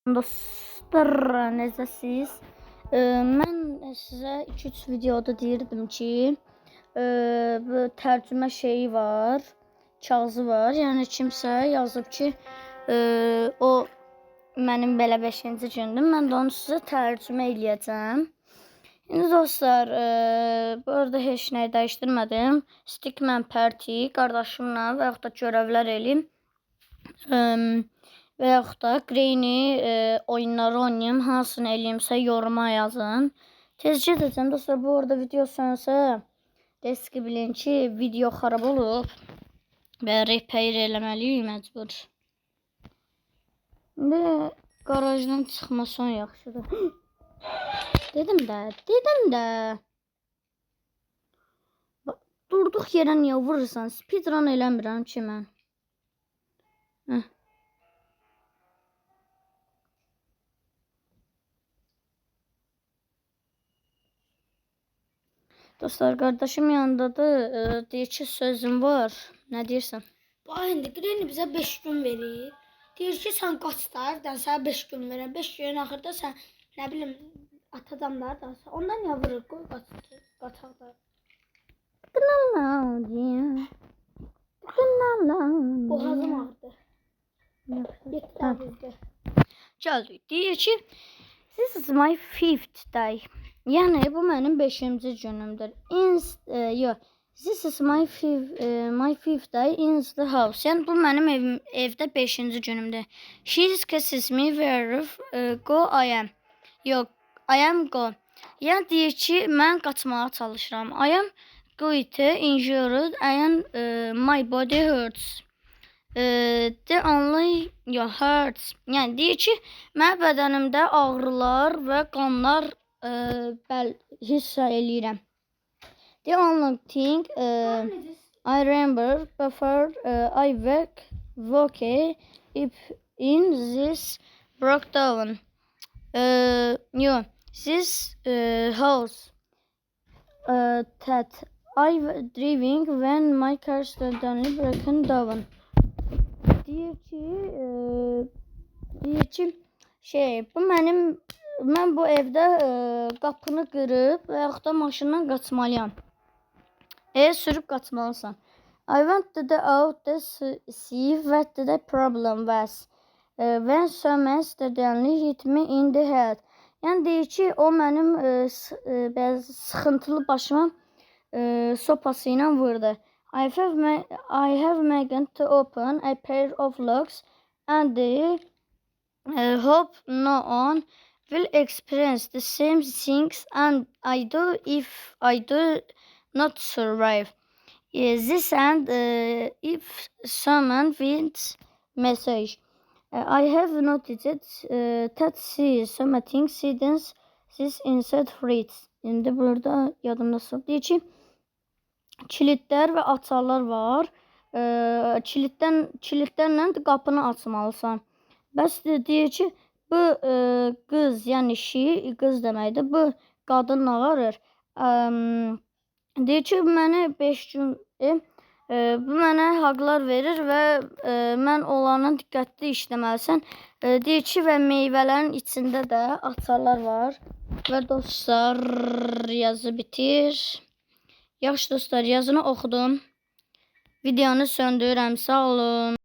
Dostlar, necəsiz? Mən sizə 2-3 videoda deyirdim ki, bu tərcümə şeyi var, kağızı var. Yəni kimsə yazıb ki, o mənim belə 5-ci gündür. Mən də onu sizə tərcümə eləyəcəm. İndi dostlar, bu arada heç nəyi dəyişdirmədim. Stickman Party qardaşımla və yaxud da görevlər eləyim. Və yaxud da Granny oyunları oynayım, hansını eləyimsə yoruma yazın. Tezcə edəcəm dostlar, bu arada video sönsə riski bilin ki, video xarab olub və repair eləməliyik məcbur. İndi garajdan çıxma son yaxşıdır. Dedim də. Durduq yerə niyə vurursan? Speedrun eləmirəm ki mən. Dostlar, kardeşim yanındadır. Deyir ki, sözüm var. Nə deyirsən? Bax, indi Granny bizə 5 gün verir. Deyir ki, sən qaç da, evdən sənə 5 gün verəm. 5 günün axırda sən, nə bilim, atacam da, ondan niyə vurur, qoy qaçaq da. Boğazım ağrıdı. 7 dəvizdir. Gəldik. Deyir ki, this is my 5th day. Yəni bu mənim 5-ci günümdür. This is my fifth day in the house. Yəni bu mənim evdə 5-ci günümdür. She kisses me where go I am. Yox, I am go. Yəni deyir ki, mən qaçmağa çalışıram. I am quite injured and my body hurts. The only hurts. Yəni deyir ki, mənim bədənimdə ağrılar və qanlar hiss eləyirəm. The only thing I remember before I woke up in this broke down. This house that I was driving when my car suddenly broken down. Deyir ki, mən bu evdə qapını qırıb və yaxud da maşından qaçmalıyam. Sürüb qaçmalısan. I wanted out to see what the problem was. When someone suddenly hit me in the head. Yəni deyir ki, o mənim sıxıntılı başıma sopası ilə vurdu. I have managed to open a pair of locks and hope no one will experience the same things and I do if I do not survive. This and if someone wins message. I have noticed that some things since inside fridge. İndi burada yadımda salıb. Deyir ki, kilitlər və açarlar var. Kilitlərlə qapını açmalısan. Bəs deyir ki, bu qız, yəni qız deməkdir. Bu qadın ağarır. Deyir ki, mənə 5 gün bu mənə haqlar verir və mən olanı diqqətli işləməlisən. Deyir ki, və meyvələrin içində də açarlar var. Və dostlar, yazı bitir. Yaxşı dostlar, yazını oxudum. Videonu söndürürəm. Sağ olun.